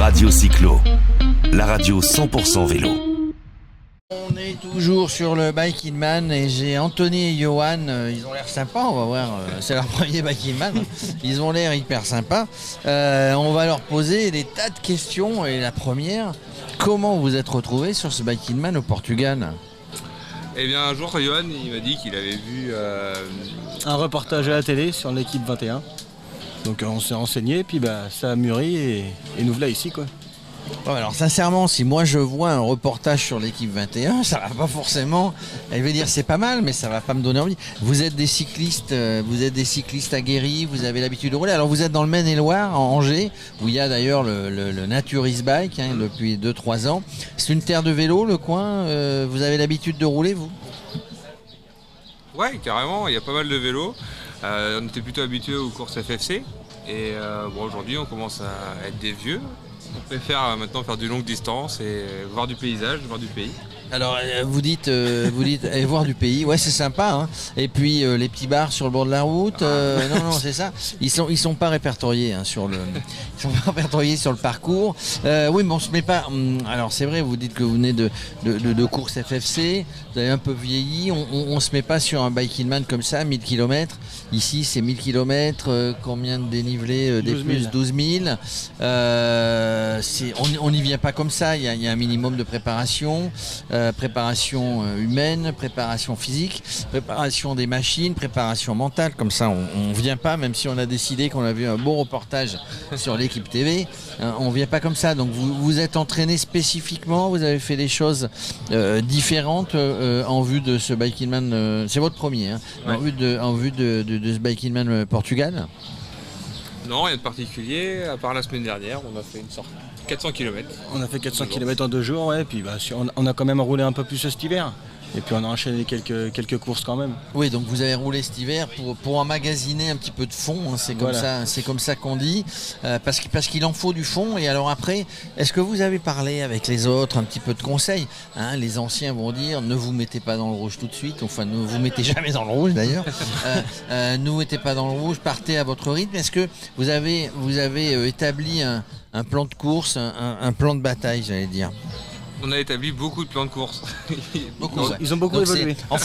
Radio Cyclo, la radio 100% vélo. On est toujours sur le Bike in Man et j'ai Anthony et Johan, ils ont l'air sympas, on va voir, c'est leur premier Bike in Man, ils ont l'air hyper sympas. On va leur poser des tas de questions et la première, comment vous êtes retrouvés sur ce Bike in Man au Portugal ? Eh bien un jour Johan il m'a dit qu'il avait vu un reportage à la télé sur l'équipe 21. Donc on s'est renseigné, puis ça a mûri et nous voilà ici quoi. Bon, alors sincèrement, si moi je vois un reportage sur l'équipe 21, ça va pas forcément, je vais dire c'est pas mal, mais ça va pas me donner envie. Vous êtes des cyclistes aguerris, vous avez l'habitude de rouler. Alors vous êtes dans le Maine-et-Loire, à Angers, où il y a d'ailleurs le Naturist Bike depuis 2-3 ans. C'est une terre de vélo le coin, vous avez l'habitude de rouler vous ? Ouais carrément, il y a pas mal de vélos. On était plutôt habitués aux courses FFC et aujourd'hui on commence à être des vieux. On préfère maintenant faire du longue distance et voir du paysage, voir du pays. Alors vous dites voir du pays, ouais c'est sympa hein. Et puis les petits bars sur le bord de la route, non c'est ça. Ils sont pas répertoriés sur le parcours. Oui mais on se met pas. Alors c'est vrai, vous dites que vous venez de course FFC, vous avez un peu vieilli. On se met pas sur un Bike in Man comme ça, 1000 km. Ici c'est 1000 km. Combien de dénivelé des plus 12 000. On n'y vient pas comme ça. Il y a un minimum de préparation. Préparation humaine, préparation physique, préparation des machines, préparation mentale. Comme ça, on ne vient pas, même si on a décidé qu'on a vu un beau reportage sur l'équipe TV, on ne vient pas comme ça. Donc vous êtes entraîné spécifiquement, vous avez fait des choses différentes en vue de ce Bike in Man. C'est votre premier, hein, ouais. en vue de ce Bike in Man Portugal. Non, rien de particulier, à part la semaine dernière, on a fait une sorte 400 km. On a fait 400 km en 2 jours, ouais, puis on a quand même roulé un peu plus cet hiver. Et puis on a enchaîné quelques courses quand même. Oui, donc vous avez roulé cet hiver pour emmagasiner un petit peu de fond, hein, c'est comme ça qu'on dit, parce qu'il en faut du fond. Et alors après, est-ce que vous avez parlé avec les autres un petit peu de conseils, hein? Les anciens vont dire ne vous mettez pas dans le rouge tout de suite, enfin ne vous mettez jamais dans le rouge d'ailleurs, ne vous mettez pas dans le rouge, partez à votre rythme. Est-ce que vous avez établi un plan de course, un plan de bataille, j'allais dire? On a établi beaucoup de plans de course. Ils ont beaucoup évolué. En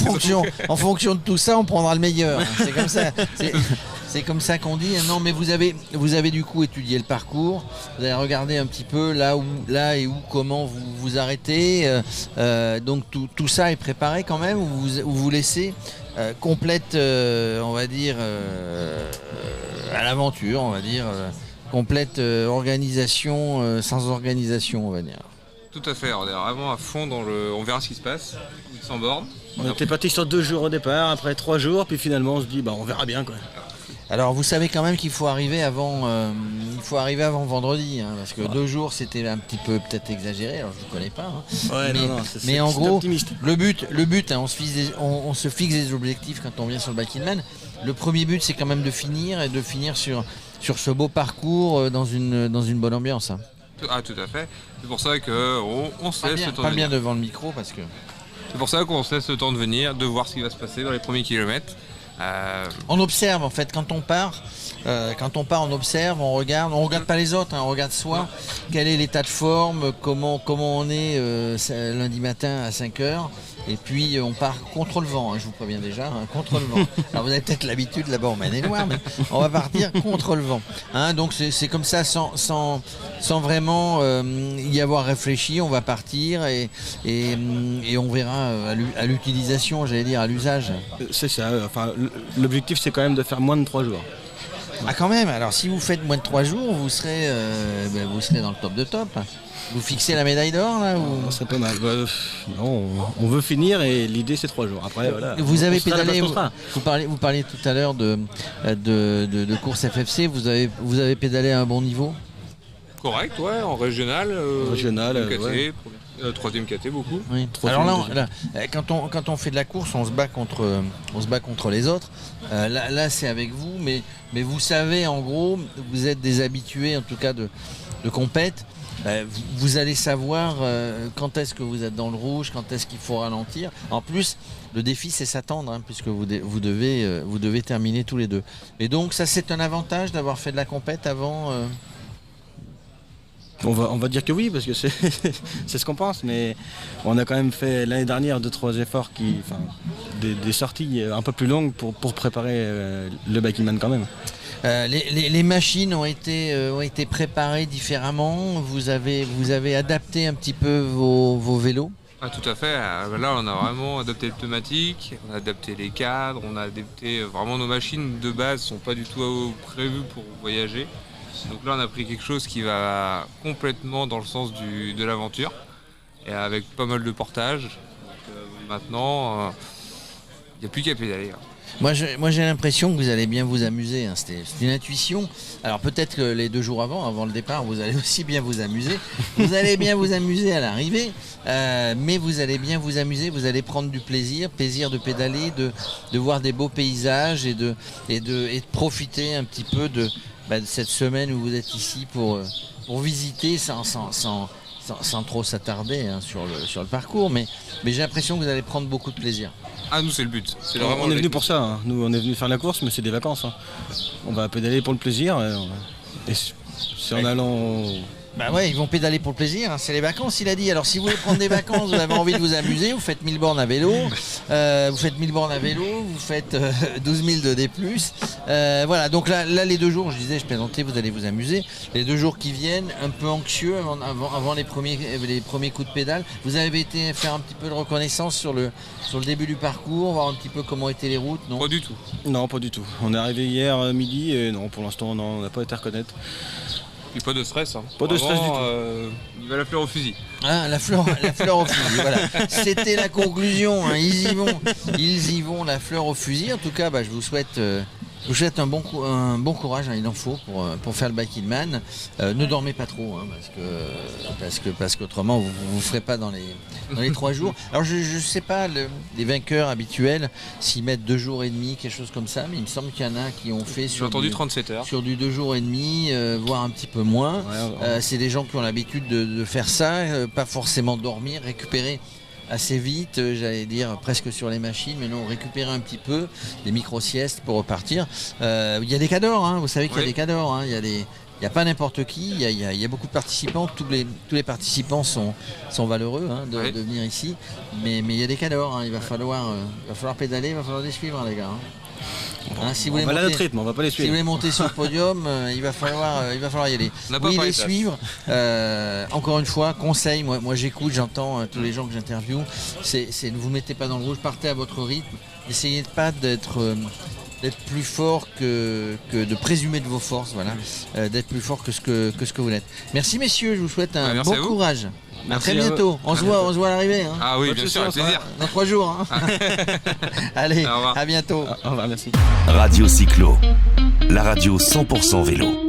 fonction de tout ça, on prendra le meilleur. C'est comme ça. C'est comme ça qu'on dit. Non, mais vous avez du coup étudié le parcours. Vous avez regardé un petit peu là et où, comment vous vous arrêtez. Donc tout ça est préparé quand même. Ou vous laissez complète, on va dire, à l'aventure, on va dire, complète organisation sans organisation, on va dire. Tout à fait, on est vraiment à fond on verra ce qui se passe, sans borne. On était parti sur 2 jours au départ, après 3 jours, puis finalement on se dit on verra bien quoi. Alors vous savez quand même qu'il faut arriver avant vendredi, hein, parce que 2 jours c'était un petit peu peut-être exagéré, alors je ne connais pas. Hein. Ouais, mais en gros, optimiste. le but hein, on se fixe des objectifs quand on vient sur le Bike in Man. Le premier but c'est quand même de finir sur ce beau parcours dans une bonne ambiance. Hein. Ah tout à fait, c'est pour ça qu'on se laisse le temps de venir. Pas bien devant le micro parce que... C'est pour ça qu'on se laisse le temps de venir, de voir ce qui va se passer dans les premiers kilomètres. On observe en fait, quand on part on observe, on regarde pas les autres, hein, on regarde soi, quel est l'état de forme, comment on est lundi matin à 5h. Et puis on part contre le vent, hein, je vous préviens déjà, hein, contre le vent. Alors vous avez peut-être l'habitude là-bas en Maine-et-Loire, mais on va partir contre le vent. Hein, donc c'est comme ça, sans vraiment y avoir réfléchi, on va partir et on verra à l'utilisation, j'allais dire, à l'usage. C'est ça, enfin l'objectif c'est quand même de faire moins de 3 jours. Ah quand même, alors si vous faites moins de 3 jours, vous serez dans le top de top. Vous fixez la médaille d'or là ou... C'est pas mal. Non, on veut finir et l'idée c'est 3 jours. Après voilà. Vous avez pédalé. Vous parliez tout à l'heure de course FFC. Vous avez pédalé à un bon niveau. Correct, ouais, en régional. Régional, ouais. 3e KT beaucoup. Oui. Alors là, quand on fait de la course, on se bat contre les autres. Là c'est avec vous, mais vous savez en gros, vous êtes des habitués en tout cas de compète. Vous allez savoir quand est-ce que vous êtes dans le rouge, quand est-ce qu'il faut ralentir. En plus, le défi c'est s'attendre, hein, puisque vous devez terminer tous les deux. Et donc ça c'est un avantage d'avoir fait de la compète avant. On va dire que oui, parce que c'est c'est ce qu'on pense, mais on a quand même fait l'année dernière 2-3 efforts, des sorties un peu plus longues pour préparer le Bikingman quand même. Les machines ont été préparées différemment. Vous avez adapté un petit peu vos vélos. Ah, tout à fait. Là, on a vraiment adapté le pneumatique, on a adapté les cadres, on a adapté vraiment nos machines de base sont pas du tout prévues pour voyager. Donc là, on a pris quelque chose qui va complètement dans le sens de l'aventure et avec pas mal de portage. Donc, maintenant, il n'y a plus qu'à pédaler. Moi j'ai l'impression que vous allez bien vous amuser, hein. C'est une intuition. Alors peut-être que les 2 jours avant le départ, vous allez aussi bien vous amuser. Vous allez bien vous amuser à l'arrivée, mais vous allez bien vous amuser, vous allez prendre du plaisir de pédaler, de voir des beaux paysages et de profiter un petit peu de cette semaine où vous êtes ici pour visiter sans trop s'attarder, hein, sur le parcours, mais j'ai l'impression que vous allez prendre beaucoup de plaisir. Ah, nous, c'est le but. On est venu pour ça, hein. Nous, on est venu faire la course, mais c'est des vacances, hein. On va pédaler pour le plaisir, et c'est en allant... Bah ouais, ils vont pédaler pour le plaisir, hein. C'est les vacances, il a dit. Alors si vous voulez prendre des vacances, vous avez envie de vous amuser, vous faites 1000 bornes à vélo, vous faites 12 000 de D+. Voilà, donc là les 2 jours, je plaisantais, vous allez vous amuser. Les 2 jours qui viennent, un peu anxieux avant les premiers coups de pédale. Vous avez été faire un petit peu de reconnaissance sur le début du parcours, voir un petit peu comment étaient les routes, non ? Pas du tout. Non, pas du tout. On est arrivé hier midi et non, pour l'instant, non, on n'a pas été à reconnaître. Et pas de stress. Hein. Pas de stress du tout. Il va la fleur au fusil. Ah, la fleur au fusil, voilà. C'était la conclusion, hein. Ils y vont, la fleur au fusil. En tout cas, je vous souhaite un bon courage, hein, il en faut pour faire le Bikingman. Ne dormez pas trop, hein, parce qu'autrement vous ne ferez pas dans les 3 jours. Alors je ne sais pas les vainqueurs habituels s'ils mettent 2 jours et demi, quelque chose comme ça, mais il me semble qu'il y en a qui ont fait J'ai entendu 37 heures. Sur du 2 jours et demi, voire un petit peu moins. Ouais. C'est des gens qui ont l'habitude de faire ça, pas forcément dormir, récupérer assez vite, j'allais dire presque sur les machines, mais non, récupérer un petit peu, des micro-siestes pour repartir. Il y a des cadors, hein, vous savez qu'il y a des cadors, hein, il n'y a pas n'importe qui, il y a beaucoup de participants, tous les participants sont valeureux, hein, de venir ici, mais il y a des cadors, hein, il va falloir pédaler, il va falloir les suivre, hein, les gars. Hein. Hein, si vous on va à notre rythme, on va pas les Si suivre. vous voulez monter sur le podium, il va falloir y aller. Oui, les suivre. Encore une fois, conseil, moi j'écoute, j'entends tous les gens que j'interviewe, c'est ne vous mettez pas dans le rouge, partez à votre rythme, essayez pas d'être plus fort que de présumer de vos forces, voilà, d'être plus fort que ce que vous l'êtes. Merci messieurs, je vous souhaite un bon courage. À très bientôt. On se voit à l'arrivée. Hein. Ah oui, bien sûr, avec plaisir. Dans 3 jours. Hein. Allez, à bientôt. Au revoir, merci. Radio Cyclo, la radio 100% vélo.